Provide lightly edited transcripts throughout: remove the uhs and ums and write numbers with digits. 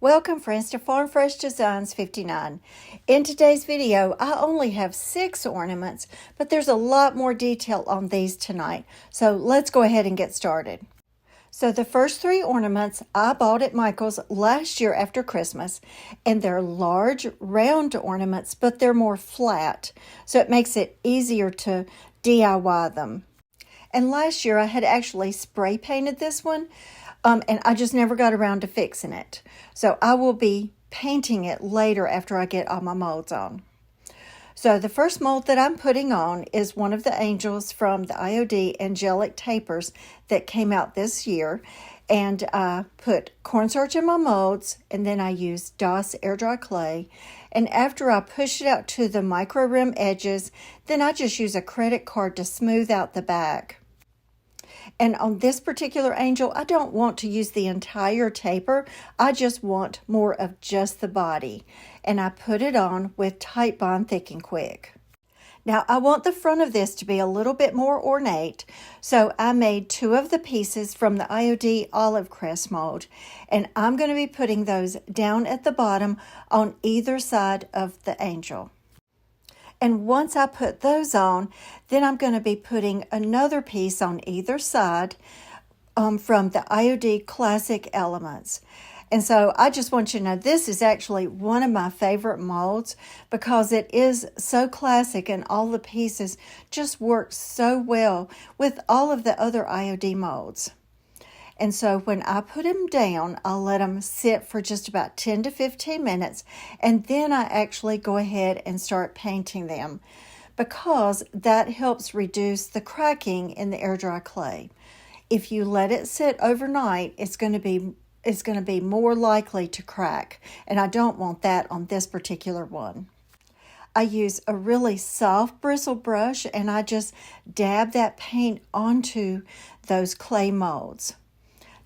Welcome friends to Farm Fresh Designs 59. In today's video, I only have 6 ornaments, but there's a lot more detail on these tonight. So let's go ahead and get started. So the first 3 ornaments I bought at Michael's last year after Christmas, and they're large round ornaments, but they're more flat. So it makes it easier to DIY them. And last year I had actually spray painted this one. And I just never got around to fixing it. So I will be painting it later after I get all my molds on. So the first mold that I'm putting on is one of the angels from the IOD Angelic Tapers that came out this year. And I put cornstarch in my molds, and then I use DIYS air dry clay. And after I push it out to the micro rim edges, then I just use a credit card to smooth out the back. And on this particular angel, I don't want to use the entire taper. I just want more of just the body. And I put it on with Titebond Thick and Quick. Now, I want the front of this to be a little bit more ornate, so I made 2 of the pieces from the IOD Olive Crest mold. And I'm going to be putting those down at the bottom on either side of the angel. And once I put those on, then I'm going to be putting another piece on either side from the IOD Classic Elements. And so I just want you to know this is actually one of my favorite molds because it is so classic and all the pieces just work so well with all of the other IOD molds. And so when I put them down, I'll let them sit for just about 10 to 15 minutes, and then I actually go ahead and start painting them because that helps reduce the cracking in the air dry clay. If you let it sit overnight, it's going to be more likely to crack, and I don't want that on this particular one. I use a really soft bristle brush, and I just dab that paint onto those clay molds.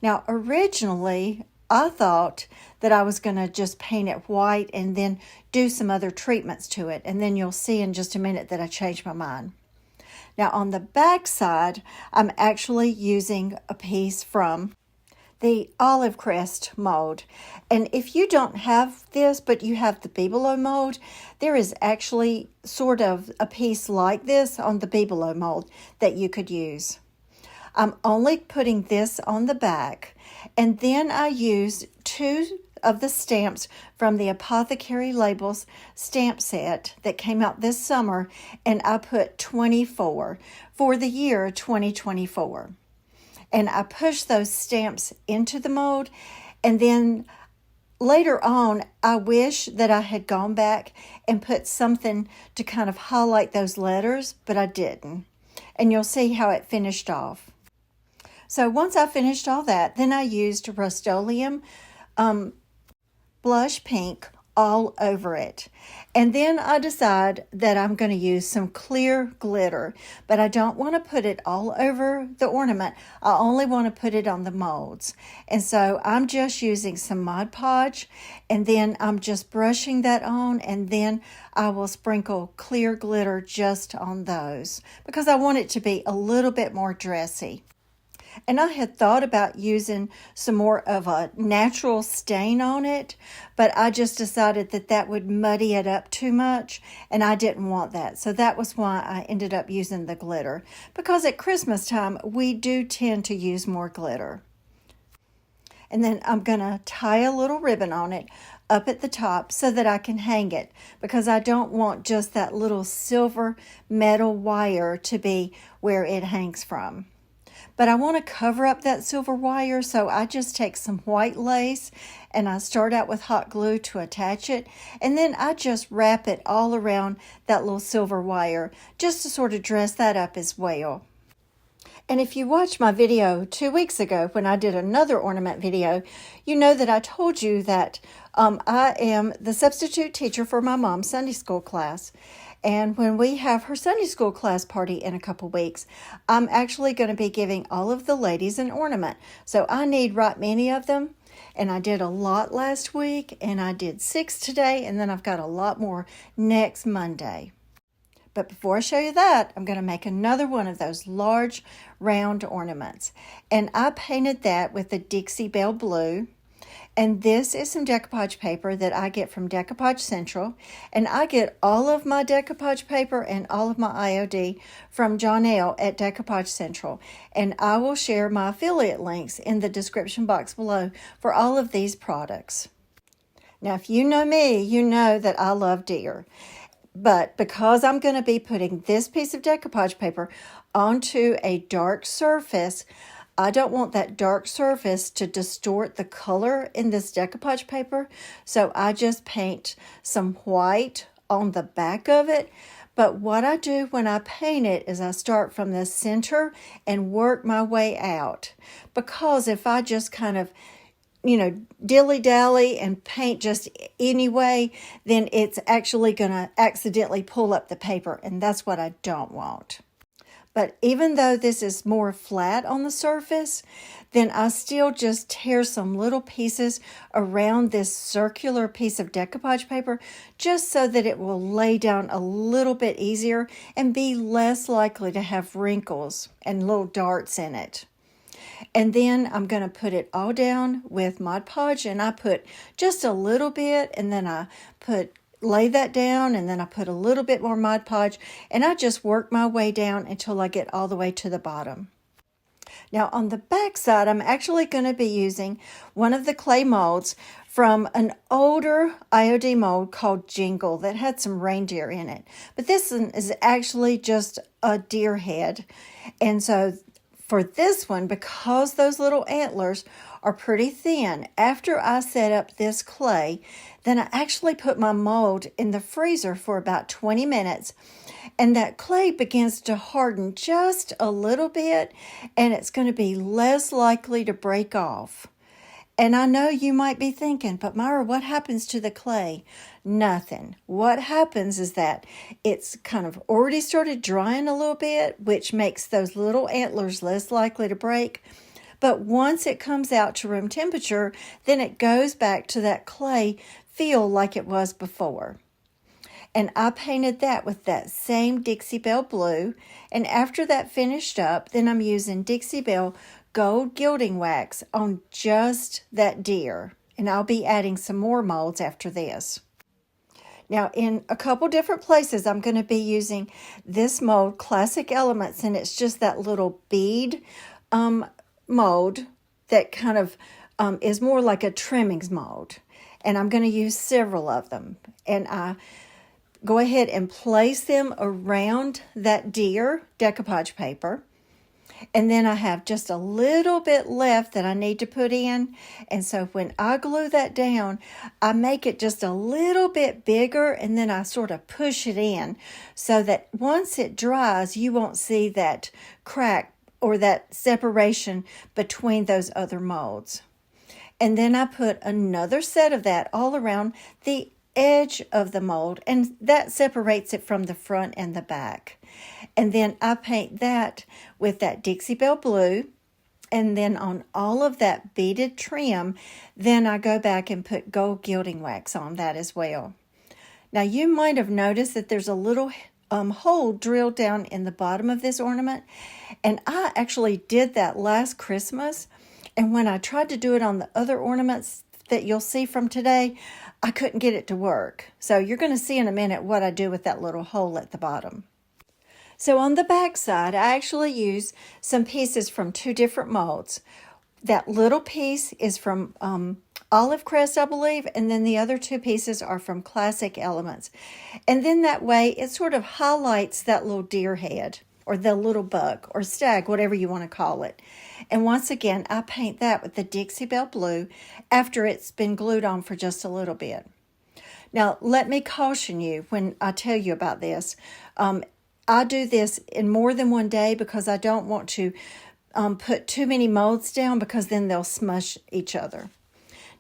Now, originally, I thought that I was going to just paint it white and then do some other treatments to it. And then you'll see in just a minute that I changed my mind. Now, on the back side, I'm actually using a piece from the Olive Crest mold. And if you don't have this, but you have the Bibelot mold, there is actually sort of a piece like this on the Bibelot mold that you could use. I'm only putting this on the back, and then I used 2 of the stamps from the Apothecary Labels stamp set that came out this summer, and I put 24 for the year 2024. And I pushed those stamps into the mold, and then later on, I wish that I had gone back and put something to kind of highlight those letters, but I didn't. And you'll see how it finished off. So once I finished all that, then I used Rust-Oleum blush pink all over it. And then I decide that I'm going to use some clear glitter, but I don't want to put it all over the ornament. I only want to put it on the molds. And so I'm just using some Mod Podge, and then I'm just brushing that on, and then I will sprinkle clear glitter just on those because I want it to be a little bit more dressy. And I had thought about using some more of a natural stain on it, but I just decided that that would muddy it up too much, and I didn't want that. So that was why I ended up using the glitter, because at Christmas time, we do tend to use more glitter. And then I'm going to tie a little ribbon on it up at the top so that I can hang it, because I don't want just that little silver metal wire to be where it hangs from. But I want to cover up that silver wire, so I just take some white lace and I start out with hot glue to attach it, and then I just wrap it all around that little silver wire just to sort of dress that up as well. And if you watched my video 2 weeks ago when I did another ornament video, you know that I told you that I am the substitute teacher for my mom's Sunday school class. And when we have her Sunday school class party in a couple weeks, I'm actually going to be giving all of the ladies an ornament. So I need right many of them. And I did a lot last week, and I did 6 today, and then I've got a lot more next Monday. But before I show you that, I'm going to make another one of those large round ornaments. And I painted that with the Dixie Belle Blue. And this is some decoupage paper that I get from Decoupage Central. And I get all of my decoupage paper and all of my IOD from Jonelle at Decoupage Central. And I will share my affiliate links in the description box below for all of these products. Now, if you know me, you know that I love deer. But because I'm going to be putting this piece of decoupage paper onto a dark surface, I don't want that dark surface to distort the color in this decoupage paper. So I just paint some white on the back of it. But what I do when I paint it is I start from the center and work my way out. Because if I just kind of dilly-dally and paint just anyway, then it's actually going to accidentally pull up the paper, and that's what I don't want. But even though this is more flat on the surface, then I still just tear some little pieces around this circular piece of decoupage paper just so that it will lay down a little bit easier and be less likely to have wrinkles and little darts in it. And then I'm going to put it all down with Mod Podge, and I put just a little bit, and then I lay that down, and then I put a little bit more Mod Podge, and I just work my way down until I get all the way to the bottom. Now on the back side, I'm actually going to be using one of the clay molds from an older IOD mold called Jingle that had some reindeer in it. But this one is actually just a deer head, and so for this one, because those little antlers are pretty thin, after I set up this clay, then I actually put my mold in the freezer for about 20 minutes, and that clay begins to harden just a little bit, and it's going to be less likely to break off. And I know you might be thinking, but Myra, what happens to the clay? Nothing. What happens is that it's kind of already started drying a little bit, which makes those little antlers less likely to break. But once it comes out to room temperature, then it goes back to that clay feel like it was before. And I painted that with that same Dixie Belle blue. And after that finished up, then I'm using Dixie Belle gold gilding wax on just that deer. And I'll be adding some more molds after this. Now, in a couple different places, I'm going to be using this mold, Classic Elements, and it's just that little bead mold that kind of is more like a trimmings mold. And I'm going to use several of them. And I go ahead and place them around that deer decoupage paper. And then I have just a little bit left that I need to put in. And so when I glue that down, I make it just a little bit bigger, and then I sort of push it in so that once it dries, you won't see that crack or that separation between those other molds. And then I put another set of that all around the edge of the mold, and that separates it from the front and the back. And then I paint that with that Dixie Belle blue, and then on all of that beaded trim, then I go back and put gold gilding wax on that as well. Now you might have noticed that there's a little hole drilled down in the bottom of this ornament, and I actually did that last Christmas, and when I tried to do it on the other ornaments that you'll see from today, I couldn't get it to work. So you're going to see in a minute what I do with that little hole at the bottom. So on the back side, I actually use some pieces from two different molds. That little piece is from Olive Crest, I believe, and then the other two pieces are from Classic Elements. And then that way, it sort of highlights that little deer head, or the little buck, or stag, whatever you want to call it. And once again, I paint that with the Dixie Belle blue after it's been glued on for just a little bit. Now, let me caution you when I tell you about this. I do this in more than one day because I don't want to put too many molds down, because then they'll smush each other.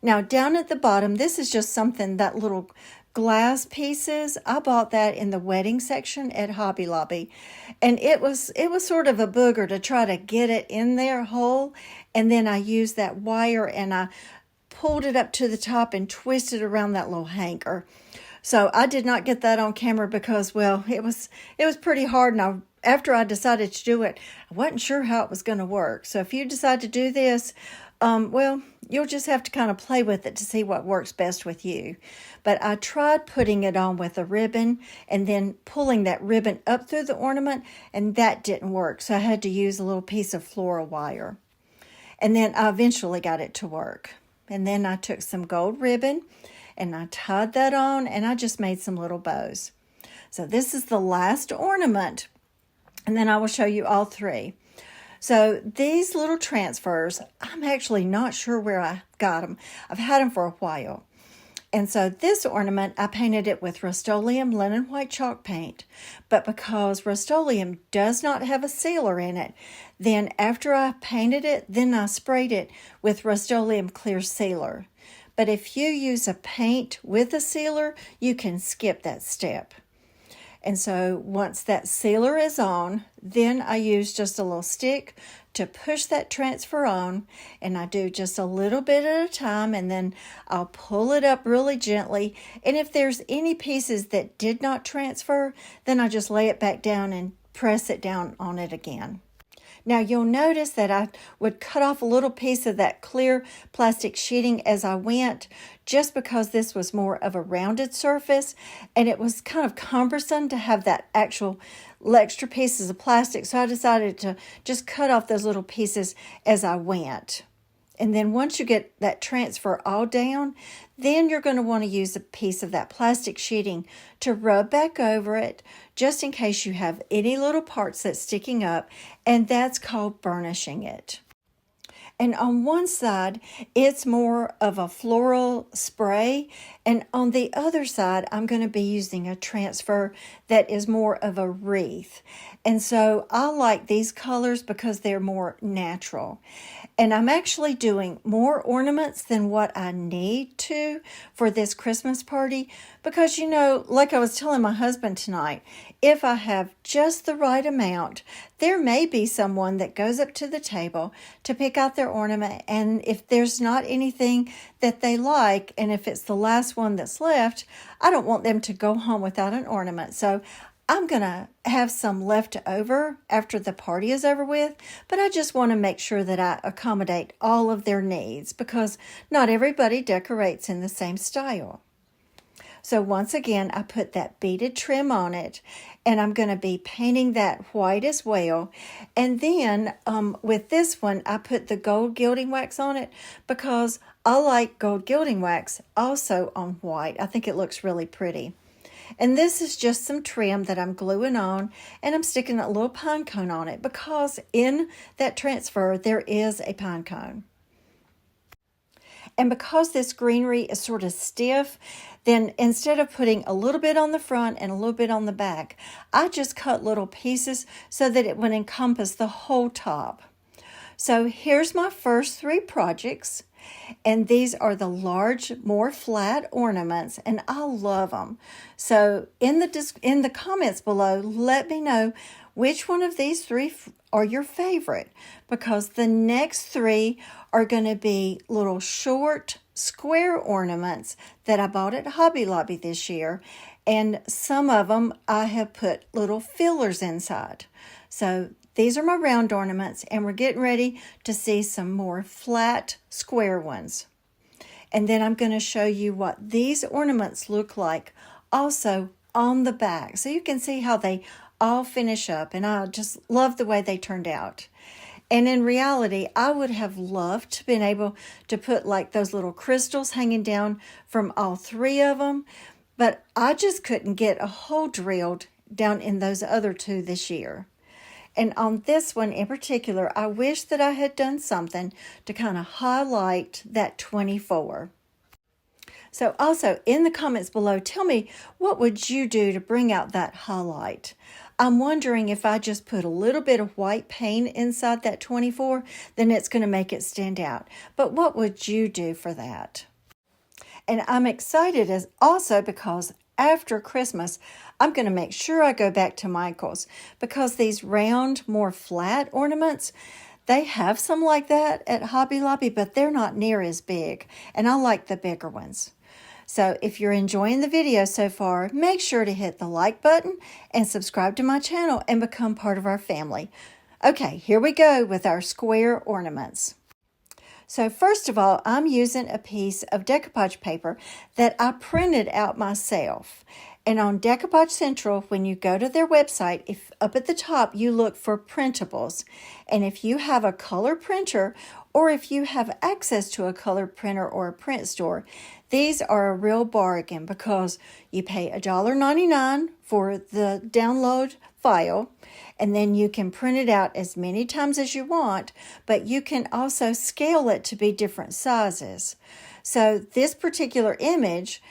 Now, down at the bottom, this is just something, that little glass pieces. I bought that in the wedding section at Hobby Lobby, and it was sort of a booger to try to get it in there whole. And then I used that wire and I pulled it up to the top and twisted around that little hanger. So I did not get that on camera because, well, it was pretty hard, and after I decided to do it, I wasn't sure how it was going to work. So if you decide to do this, Well, you'll just have to kind of play with it to see what works best with you. But I tried putting it on with a ribbon and then pulling that ribbon up through the ornament, and that didn't work. So I had to use a little piece of floral wire. And then I eventually got it to work. And then I took some gold ribbon and I tied that on, and I just made some little bows. So this is the last ornament, and then I will show you all three. So these little transfers, I'm actually not sure where I got them. I've had them for a while. And so this ornament, I painted it with Rust-Oleum linen white chalk paint. But because Rust-Oleum does not have a sealer in it, then after I painted it, then I sprayed it with Rust-Oleum clear sealer. But if you use a paint with a sealer, you can skip that step. And so once that sealer is on, then I use just a little stick to push that transfer on, and I do just a little bit at a time, and then I'll pull it up really gently. And if there's any pieces that did not transfer, then I just lay it back down and press it down on it again. Now you'll notice that I would cut off a little piece of that clear plastic sheeting as I went, just because this was more of a rounded surface and it was kind of cumbersome to have that actual extra pieces of plastic. So I decided to just cut off those little pieces as I went. And then once you get that transfer all down, then you're going to want to use a piece of that plastic sheeting to rub back over it, just in case you have any little parts that's sticking up, and that's called burnishing it. And on one side, it's more of a floral spray, and on the other side, I'm going to be using a transfer that is more of a wreath. And so I like these colors because they're more natural. And I'm actually doing more ornaments than what I need to for this Christmas party because, you know, like I was telling my husband tonight, if I have just the right amount, there may be someone that goes up to the table to pick out their ornament, and if there's not anything that they like, and if it's the last one that's left, I don't want them to go home without an ornament. So I'm going to have some left over after the party is over with, but I just want to make sure that I accommodate all of their needs because not everybody decorates in the same style. So once again, I put that beaded trim on it, and I'm going to be painting that white as well. And then with this one, I put the gold gilding wax on it because I like gold gilding wax also on white. I think it looks really pretty. And this is just some trim that I'm gluing on, and I'm sticking a little pine cone on it because in that transfer there is a pine cone. And because this greenery is sort of stiff, then instead of putting a little bit on the front and a little bit on the back, I just cut little pieces so that it would encompass the whole top. So here's my first three projects. And these are the large, more flat ornaments, and I love them. So in the comments below, let me know which one of these three are your favorite, because the next three are going to be little short square ornaments that I bought at Hobby Lobby this year, and some of them I have put little fillers inside. So these are my round ornaments, and we're getting ready to see some more flat square ones. And then I'm going to show you what these ornaments look like also on the back, so you can see how they all finish up, and I just love the way they turned out. And in reality, I would have loved to been able to put like those little crystals hanging down from all three of them, but I just couldn't get a hole drilled down in those other two this year. And on this one in particular, I wish that I had done something to kind of highlight that 24. So also in the comments below, tell me, what would you do to bring out that highlight? I'm wondering if I just put a little bit of white paint inside that 24, then it's going to make it stand out. But what would you do for that? And I'm excited as also because after Christmas, I'm going to make sure I go back to Michael's, because these round, more flat ornaments, they have some like that at Hobby Lobby, but they're not near as big, and I like the bigger ones. So if you're enjoying the video so far, make sure to hit the like button and subscribe to my channel and become part of our family. Okay, here we go with our square ornaments. So first of all, I'm using a piece of decoupage paper that I printed out myself. And on Decoupage Central, when you go to their website, if up at the top you look for printables, and if you have a color printer or if you have access to a color printer or a print store, these are a real bargain because you pay $1.99 for the download file, and then you can print it out as many times as you want, but you can also scale it to be different sizes. So this particular image,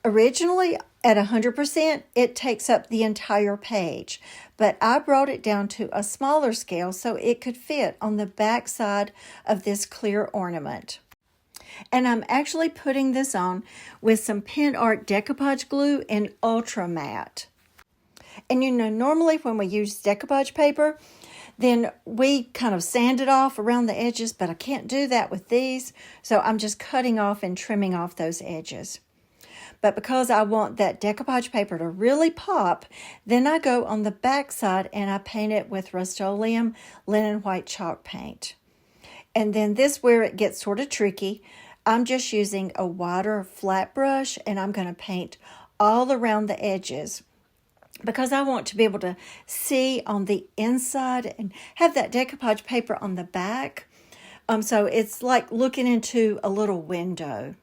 originally at 100%, it takes up the entire page, but I brought it down to a smaller scale so it could fit on the back side of this clear ornament. And I'm actually putting this on with some Pen Art decoupage glue in Ultra Matte. And you know, normally when we use decoupage paper, then we kind of sand it off around the edges, but I can't do that with these, so I'm just cutting off and trimming off those edges. But because I want that decoupage paper to really pop, then I go on the back side and I paint it with Rust-Oleum linen white chalk paint. And then this where it gets sort of tricky. I'm just using a wider flat brush and I'm going to paint all around the edges because I want to be able to see on the inside and have that decoupage paper on the back. So it's like looking into a little window.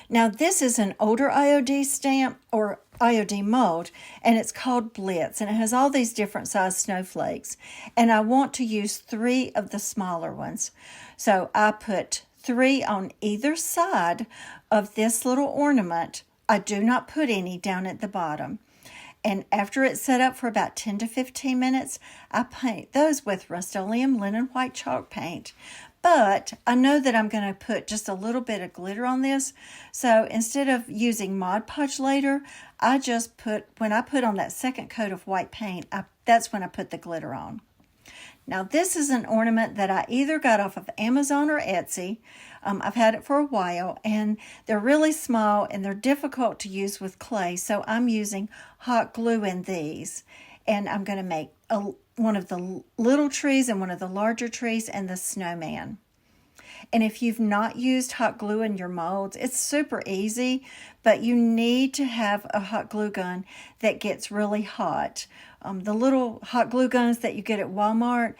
Now this is an older IOD stamp or IOD mold, and it's called Blitz, and it has all these different size snowflakes. And I want to use 3 of the smaller ones. So I put 3 on either side of this little ornament. I do not put any down at the bottom. And after it's set up for about 10 to 15 minutes, I paint those with Rust-Oleum linen white chalk paint. But I know that I'm going to put just a little bit of glitter on this. So instead of using Mod Podge later, I just put, when I put on that second coat of white paint, that's when I put the glitter on. Now this is an ornament that I either got off of Amazon or Etsy. I've had it for a while, and they're really small and they're difficult to use with clay. So I'm using hot glue in these. And I'm going to make one of the little trees and one of the larger trees and the snowman. And if you've not used hot glue in your molds, it's super easy, but you need to have a hot glue gun that gets really hot. The little hot glue guns that you get at Walmart,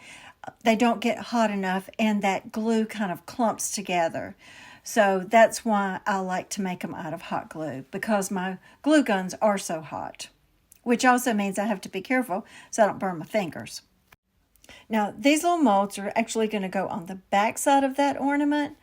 they don't get hot enough and that glue kind of clumps together. So that's why I like to make them out of hot glue, because my glue guns are so hot. Which also means I have to be careful so I don't burn my fingers. Now, these little molds are actually going to go on the back side of that ornament.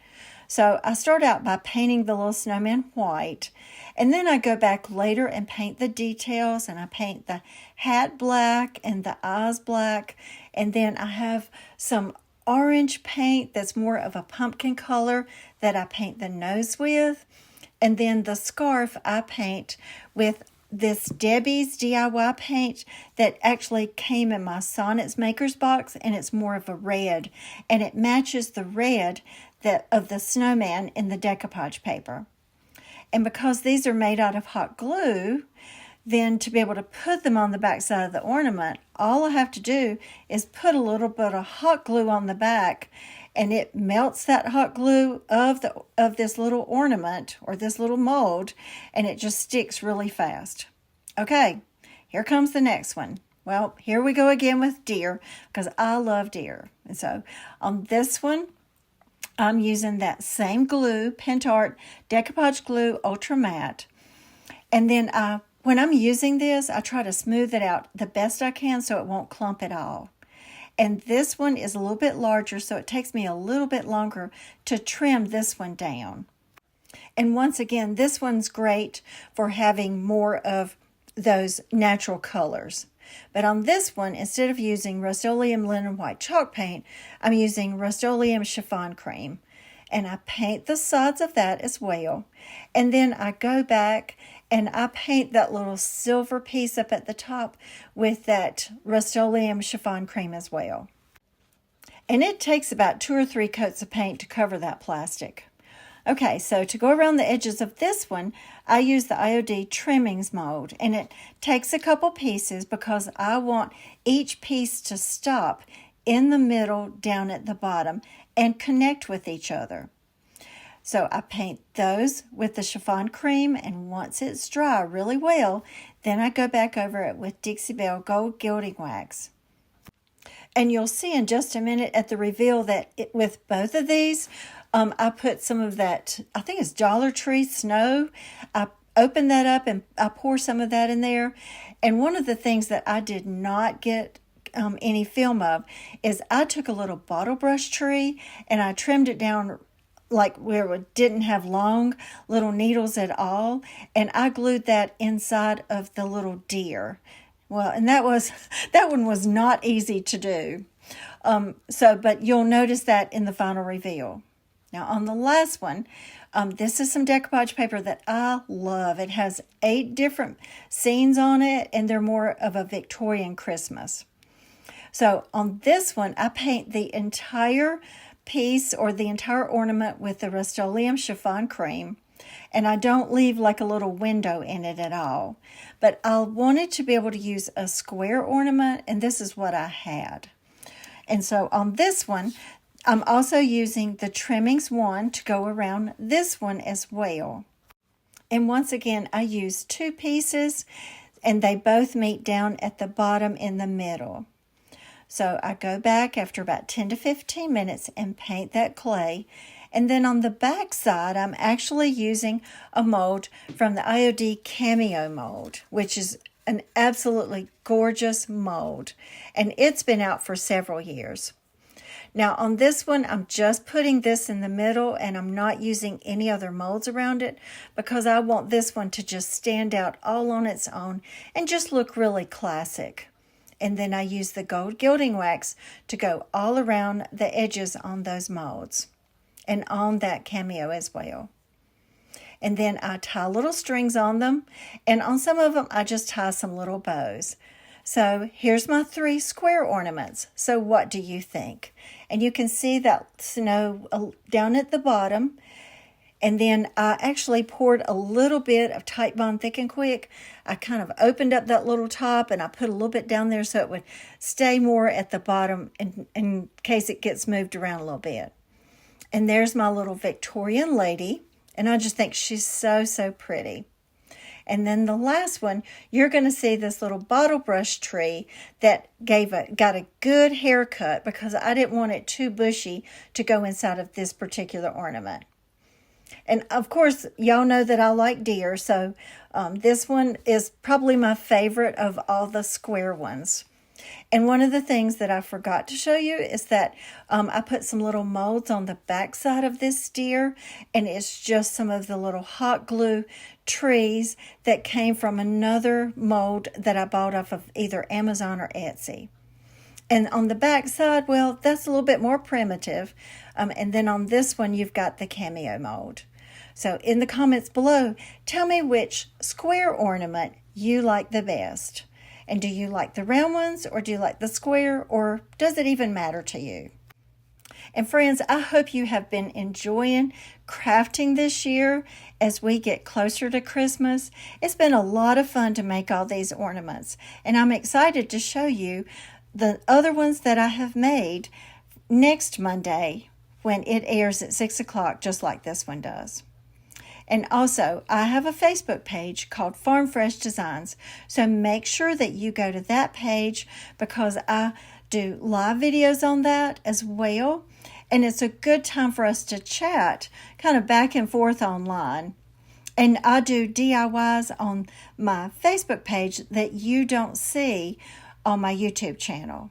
So I start out by painting the little snowman white, and then I go back later and paint the details, and I paint the hat black and the eyes black, and then I have some orange paint that's more of a pumpkin color that I paint the nose with, and then the scarf I paint with this Debbie's DIY paint that actually came in my Sonnets Makers box, and it's more of a red, and it matches the red of the snowman in the decoupage paper. And because these are made out of hot glue, then to be able to put them on the back side of the ornament, all I have to do is put a little bit of hot glue on the back, and it melts that hot glue of this little ornament or this little mold, and it just sticks really fast. Okay, here comes the next one. Well, here we go again with deer, because I love deer. And so on this one, I'm using that same glue, Pen Art Decoupage Glue Ultra Matte. And then when I'm using this, I try to smooth it out the best I can so it won't clump at all. And this one is a little bit larger, so it takes me a little bit longer to trim this one down. And once again, this one's great for having more of those natural colors. But on this one, instead of using Rust-Oleum linen white chalk paint, I'm using Rust-Oleum chiffon cream. And I paint the sides of that as well. And then I go back and I paint that little silver piece up at the top with that Rust-Oleum chiffon cream as well. And it takes about 2 or 3 coats of paint to cover that plastic. Okay, so to go around the edges of this one, I use the IOD trimmings mold, and it takes a couple pieces because I want each piece to stop in the middle down at the bottom and connect with each other. So I paint those with the chiffon cream, and once it's dry really well, then I go back over it with Dixie Belle Gold Gilding Wax. And you'll see in just a minute at the reveal that with both of these, I put some of that, I think it's Dollar Tree Snow. I open that up and I pour some of that in there. And one of the things that I did not get any film of is I took a little bottle brush tree and I trimmed it down like where it didn't have long little needles at all, and I glued that inside of the little deer. Well, and that one was not easy to do. But you'll notice that in the final reveal. Now on the last one, this is some decoupage paper that I love. It has 8 different scenes on it, and they're more of a Victorian Christmas. So on this one, I paint the entire piece or the entire ornament with the Rust-Oleum chiffon cream, and I don't leave like a little window in it at all. But I wanted to be able to use a square ornament, and this is what I had. And so on this one, I'm also using the trimmings one to go around this one as well. And once again, I use 2 pieces, and they both meet down at the bottom in the middle. So I go back after about 10 to 15 minutes and paint that clay. And then on the back side, I'm actually using a mold from the IOD Cameo mold, which is an absolutely gorgeous mold. And it's been out for several years. Now on this one, I'm just putting this in the middle, and I'm not using any other molds around it because I want this one to just stand out all on its own and just look really classic. And then I use the gold gilding wax to go all around the edges on those molds and on that cameo as well. And then I tie little strings on them, and on some of them I just tie some little bows. So here's my 3 square ornaments. So what do you think? And you can see that snow down at the bottom. And then I actually poured a little bit of Type Bond Thick and Quick. I kind of opened up that little top and I put a little bit down there so it would stay more at the bottom in case it gets moved around a little bit. And there's my little Victorian lady. And I just think she's so, so pretty. And then the last one, you're going to see this little bottle brush tree that got a good haircut because I didn't want it too bushy to go inside of this particular ornament. And of course, y'all know that I like deer, so this one is probably my favorite of all the square ones. And one of the things that I forgot to show you is that I put some little molds on the back side of this deer, and it's just some of the little hot glue trees that came from another mold that I bought off of either Amazon or Etsy. And on the back side, well, that's a little bit more primitive. And then on this one, you've got the cameo mold. So in the comments below, tell me which square ornament you like the best. And do you like the round ones, or do you like the square, or does it even matter to you? And friends, I hope you have been enjoying crafting this year as we get closer to Christmas. It's been a lot of fun to make all these ornaments, and I'm excited to show you the other ones that I have made next Monday when it airs at 6 o'clock, just like this one does. And also, I have a Facebook page called Farm Fresh Designs, so make sure that you go to that page because I do live videos on that as well, and it's a good time for us to chat kind of back and forth online. And I do DIYs on my Facebook page that you don't see on my YouTube channel.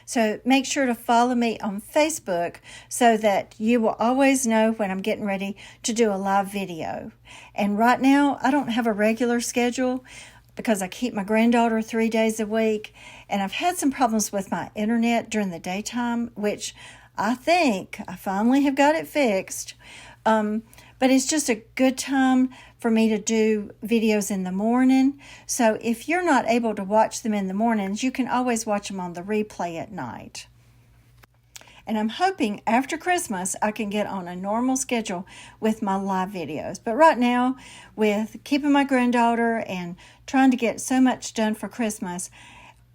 So make sure to follow me on Facebook so that you will always know when I'm getting ready to do a live video. And right now, I don't have a regular schedule because I keep my granddaughter 3 days a week. And I've had some problems with my internet during the daytime, which I think I finally have got it fixed. But it's just a good time for me to do videos in the morning. So if you're not able to watch them in the mornings, you can always watch them on the replay at night. And I'm hoping after Christmas I can get on a normal schedule with my live videos. But right now, with keeping my granddaughter and trying to get so much done for Christmas,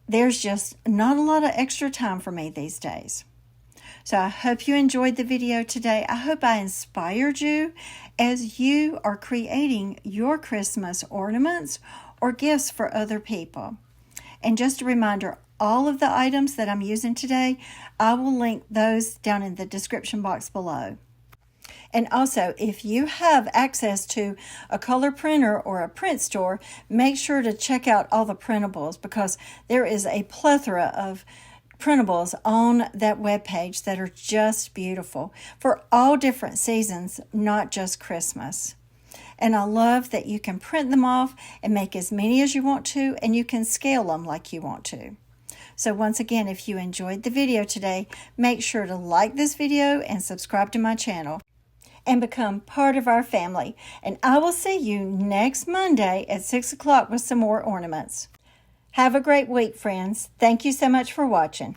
there's just not a lot of extra time for me these days. So I hope you enjoyed the video today. I hope I inspired you as you are creating your Christmas ornaments or gifts for other people. And just a reminder, all of the items that I'm using today, I will link those down in the description box below. And also, if you have access to a color printer or a print store, make sure to check out all the printables, because there is a plethora of printables on that webpage that are just beautiful for all different seasons, not just Christmas. And I love that you can print them off and make as many as you want to, and you can scale them like you want to. So once again, if you enjoyed the video today, make sure to like this video and subscribe to my channel and become part of our family. And I will see you next Monday at 6 o'clock with some more ornaments. Have a great week, friends. Thank you so much for watching.